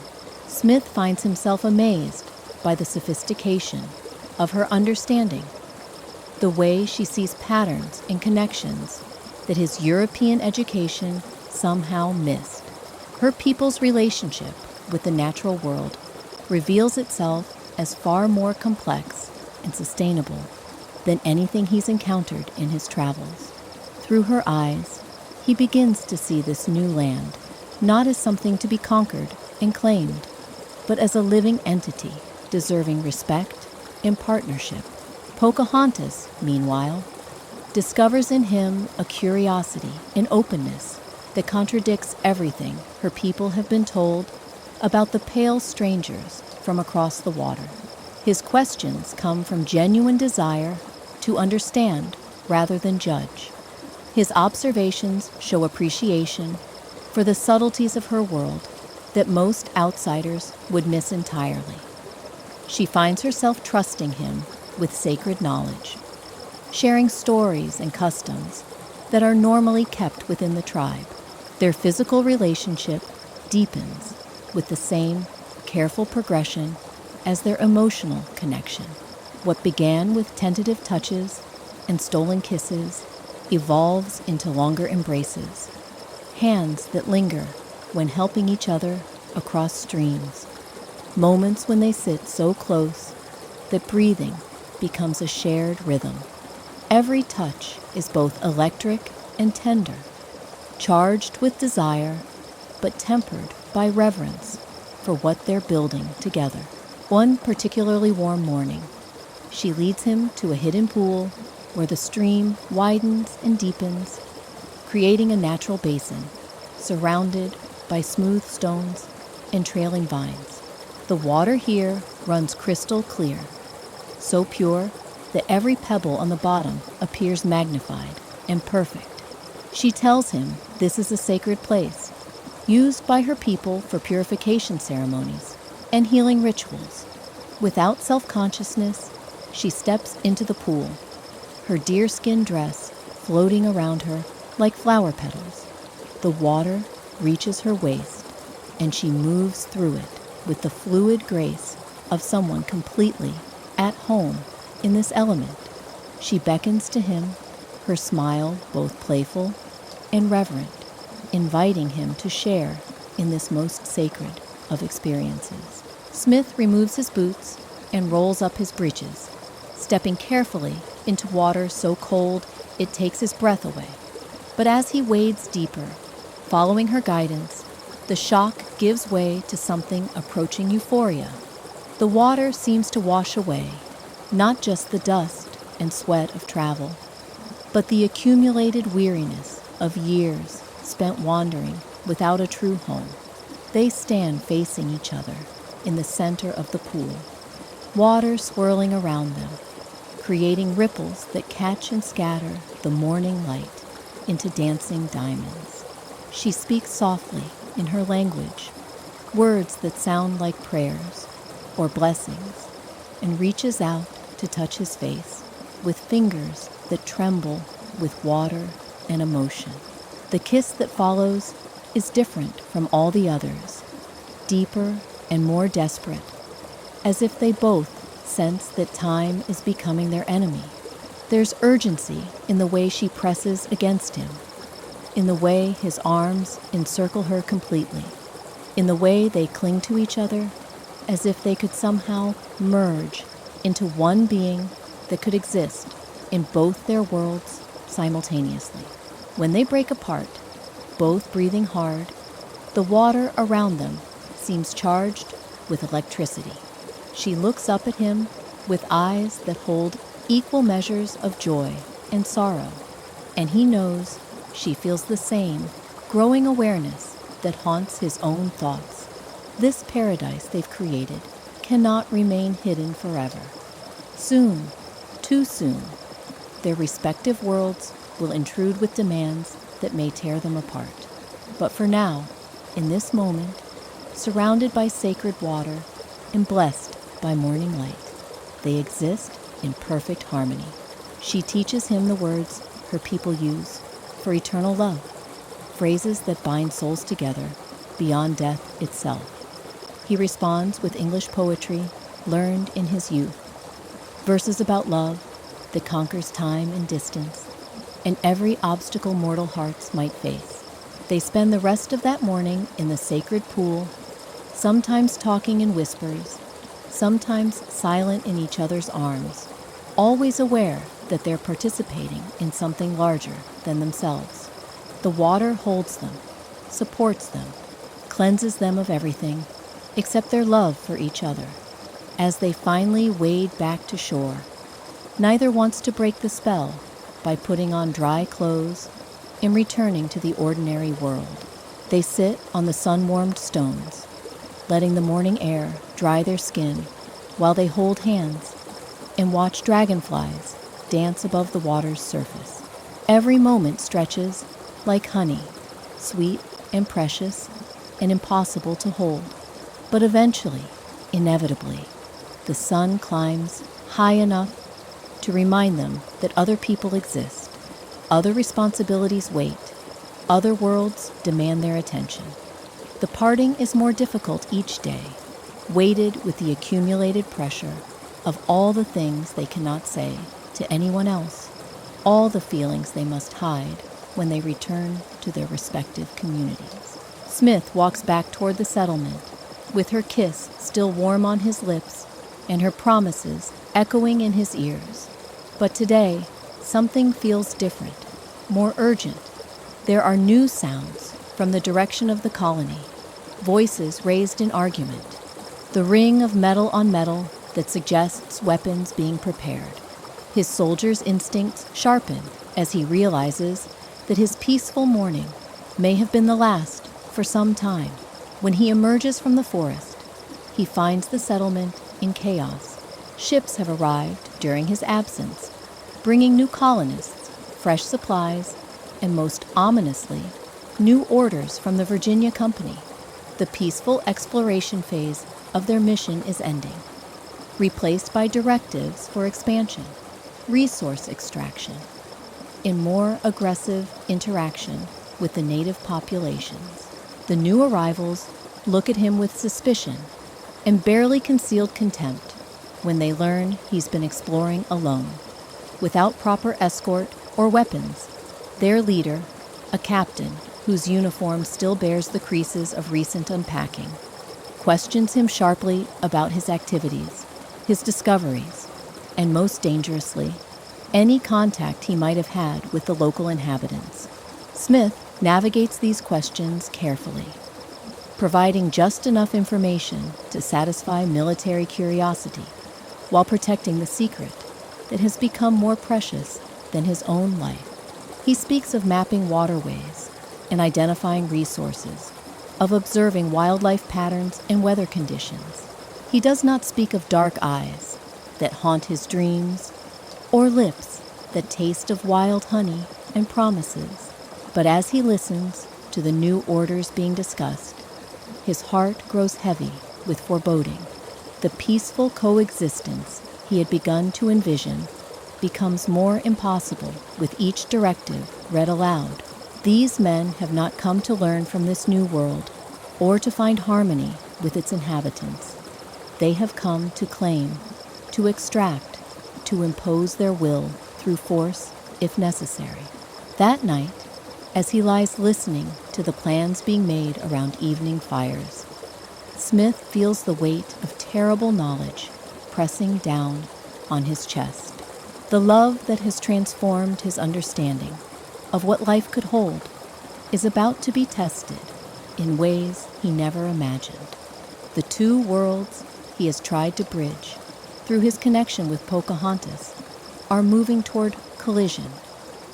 Smith finds himself amazed by the sophistication of her understanding, the way she sees patterns and connections that his European education somehow missed. Her people's relationship with the natural world reveals itself as far more complex and sustainable than anything he's encountered in his travels. Through her eyes, he begins to see this new land not as something to be conquered and claimed, but as a living entity deserving respect and partnership. Pocahontas, meanwhile, discovers in him a curiosity and openness that contradicts everything her people have been told about the pale strangers from across the water. His questions come from genuine desire to understand rather than judge. His observations show appreciation for the subtleties of her world that most outsiders would miss entirely. She finds herself trusting him with sacred knowledge, sharing stories and customs that are normally kept within the tribe. Their physical relationship deepens with the same careful progression as their emotional connection. What began with tentative touches and stolen kisses evolves into longer embraces, hands that linger when helping each other across streams, moments when they sit so close that breathing becomes a shared rhythm. Every touch is both electric and tender, charged with desire, but tempered by reverence for what they're building together. One particularly warm morning, she leads him to a hidden pool where the stream widens and deepens, creating a natural basin surrounded by smooth stones and trailing vines. The water here runs crystal clear, so pure that every pebble on the bottom appears magnified and perfect. She tells him this is a sacred place, used by her people for purification ceremonies and healing rituals. Without self-consciousness, she steps into the pool, her deerskin dress floating around her like flower petals. The water reaches her waist, and she moves through it with the fluid grace of someone completely at home in this element. She beckons to him, her smile both playful and reverent, inviting him to share in this most sacred of experiences. Smith removes his boots and rolls up his breeches, stepping carefully into water so cold it takes his breath away. But as he wades deeper, following her guidance, the shock gives way to something approaching euphoria. The water seems to wash away not just the dust and sweat of travel, but the accumulated weariness of years spent wandering without a true home. They stand facing each other in the center of the pool, water swirling around them, creating ripples that catch and scatter the morning light into dancing diamonds. She speaks softly in her language, words that sound like prayers or blessings, and reaches out to touch his face with fingers that tremble with water and emotion. The kiss that follows is different from all the others, deeper and more desperate, as if they both sense that time is becoming their enemy. There's urgency in the way she presses against him, in the way his arms encircle her completely, in the way they cling to each other as if they could somehow merge into one being that could exist in both their worlds simultaneously. When they break apart, both breathing hard, the water around them seems charged with electricity. She looks up at him with eyes that hold equal measures of joy and sorrow, and he knows she feels the same growing awareness that haunts his own thoughts. This paradise they've created cannot remain hidden forever. Soon, too soon, their respective worlds will intrude with demands that may tear them apart. But for now, in this moment, surrounded by sacred water and blessed by morning light, they exist in perfect harmony. She teaches him the words her people use for eternal love, phrases that bind souls together beyond death itself. He responds with English poetry learned in his youth, verses about love that conquers time and distance, and every obstacle mortal hearts might face. They spend the rest of that morning in the sacred pool, sometimes talking in whispers, sometimes silent in each other's arms, always aware that they're participating in something larger than themselves. The water holds them, supports them, cleanses them of everything except their love for each other. As they finally wade back to shore, neither wants to break the spell by putting on dry clothes and returning to the ordinary world. They sit on the sun-warmed stones, letting the morning air dry their skin while they hold hands and watch dragonflies dance above the water's surface. Every moment stretches like honey, sweet and precious and impossible to hold. But eventually, inevitably, the sun climbs high enough to remind them that other people exist, other responsibilities wait, other worlds demand their attention. The parting is more difficult each day, weighted with the accumulated pressure of all the things they cannot say to anyone else, all the feelings they must hide when they return to their respective communities. Smith walks back toward the settlement, with her kiss still warm on his lips and her promises echoing in his ears. But today, something feels different, more urgent. There are new sounds from the direction of the colony, voices raised in argument, the ring of metal on metal that suggests weapons being prepared. His soldier's instincts sharpen as he realizes that his peaceful morning may have been the last for some time. When he emerges from the forest, he finds the settlement in chaos. Ships have arrived during his absence, bringing new colonists, fresh supplies, and most ominously, new orders from the Virginia Company. The peaceful exploration phase of their mission is ending, replaced by directives for expansion, resource extraction, and more aggressive interaction with the native populations. The new arrivals look at him with suspicion and barely concealed contempt when they learn he's been exploring alone, without proper escort or weapons. Their leader, a captain whose uniform still bears the creases of recent unpacking, questions him sharply about his activities, his discoveries, and most dangerously, any contact he might have had with the local inhabitants. Smith navigates these questions carefully, providing just enough information to satisfy military curiosity while protecting the secret that has become more precious than his own life. He speaks of mapping waterways and identifying resources, of observing wildlife patterns and weather conditions. He does not speak of dark eyes that haunt his dreams or lips that taste of wild honey and promises. But as he listens to the new orders being discussed, his heart grows heavy with foreboding. The peaceful coexistence he had begun to envision becomes more impossible with each directive read aloud. These men have not come to learn from this new world or to find harmony with its inhabitants. They have come to claim, to extract, to impose their will through force if necessary. That night, as he lies listening to the plans being made around evening fires, Smith feels the weight of terrible knowledge pressing down on his chest. The love that has transformed his understanding of what life could hold is about to be tested in ways he never imagined. The two worlds he has tried to bridge through his connection with Pocahontas are moving toward collision,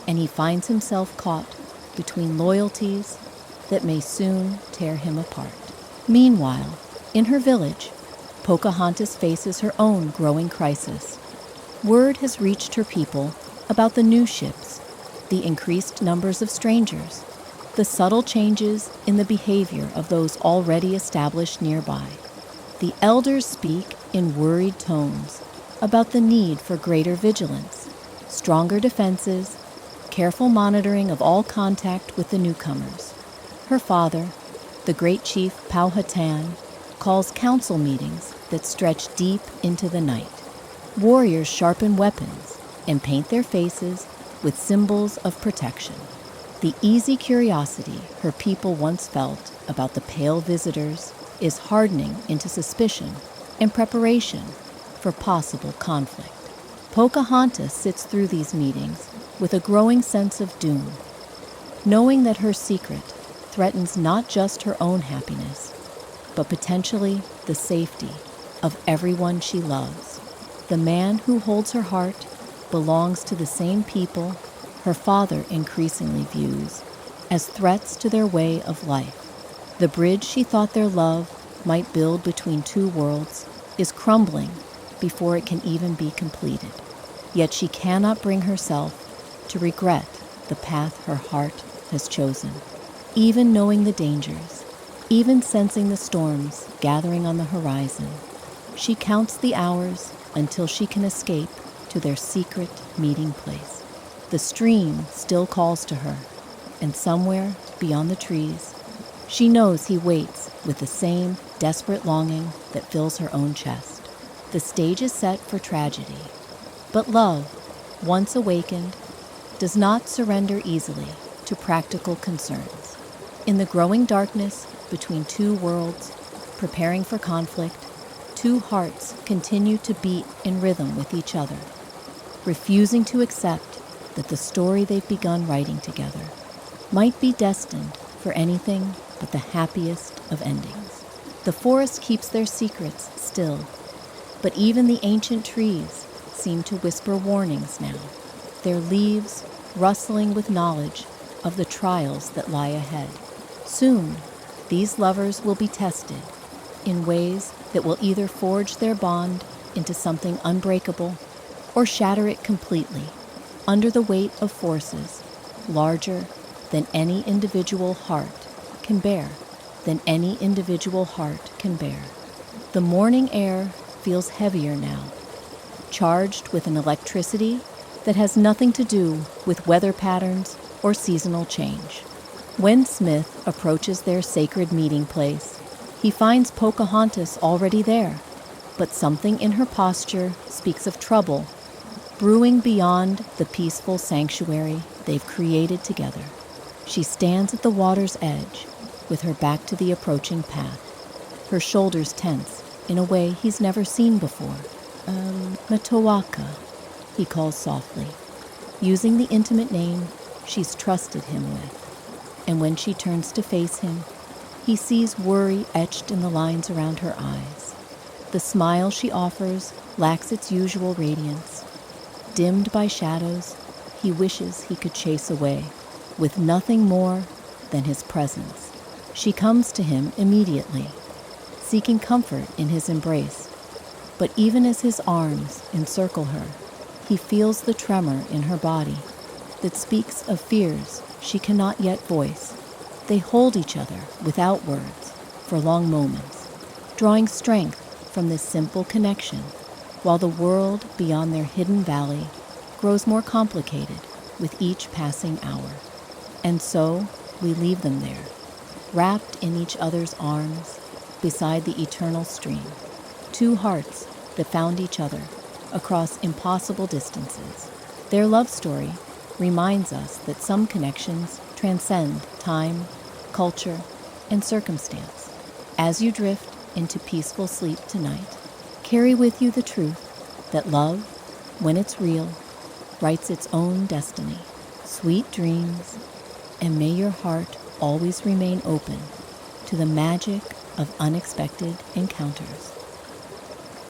and he finds himself caught between loyalties that may soon tear him apart. Meanwhile, in her village, Pocahontas faces her own growing crisis. Word has reached her people about the new ships, the increased numbers of strangers, the subtle changes in the behavior of those already established nearby. The elders speak in worried tones about the need for greater vigilance, stronger defenses, careful monitoring of all contact with the newcomers. Her father, the great chief Powhatan, calls council meetings that stretch deep into the night. Warriors sharpen weapons and paint their faces with symbols of protection. The easy curiosity her people once felt about the pale visitors is hardening into suspicion and preparation for possible conflict. Pocahontas sits through these meetings with a growing sense of doom, knowing that her secret threatens not just her own happiness, but potentially the safety of everyone she loves. The man who holds her heart belongs to the same people her father increasingly views as threats to their way of life. The bridge she thought their love might build between two worlds is crumbling before it can even be completed. Yet she cannot bring herself to regret the path her heart has chosen. Even knowing the dangers, even sensing the storms gathering on the horizon, she counts the hours until she can escape to their secret meeting place. The stream still calls to her, and somewhere beyond the trees, she knows he waits with the same desperate longing that fills her own chest. The stage is set for tragedy, but love, once awakened, does not surrender easily to practical concerns. In the growing darkness between two worlds, preparing for conflict, two hearts continue to beat in rhythm with each other, refusing to accept that the story they've begun writing together might be destined for anything but the happiest of endings. The forest keeps their secrets still, but even the ancient trees seem to whisper warnings now, their leaves rustling with knowledge of the trials that lie ahead. Soon, these lovers will be tested in ways that will either forge their bond into something unbreakable or shatter it completely under the weight of forces larger than any individual heart can bear, The morning air feels heavier now, charged with an electricity that has nothing to do with weather patterns or seasonal change. When Smith approaches their sacred meeting place, he finds Pocahontas already there, but something in her posture speaks of trouble brewing beyond the peaceful sanctuary they've created together. She stands at the water's edge, with her back to the approaching path, her shoulders tense in a way he's never seen before. Matawaka, he calls softly, using the intimate name she's trusted him with. And when she turns to face him, he sees worry etched in the lines around her eyes. The smile she offers lacks its usual radiance. Dimmed by shadows, he wishes he could chase away, with nothing more than his presence. She comes to him immediately, seeking comfort in his embrace. But even as his arms encircle her, he feels the tremor in her body that speaks of fears she cannot yet voice. They hold each other without words for long moments, drawing strength from this simple connection, while the world beyond their hidden valley grows more complicated with each passing hour. And so we leave them there, wrapped in each other's arms beside the eternal stream, two hearts that found each other across impossible distances. Their love story reminds us that some connections transcend time, culture, and circumstance. As you drift into peaceful sleep tonight, carry with you the truth that love, when it's real, writes its own destiny. Sweet dreams, and may your heart always remain open to the magic of unexpected encounters.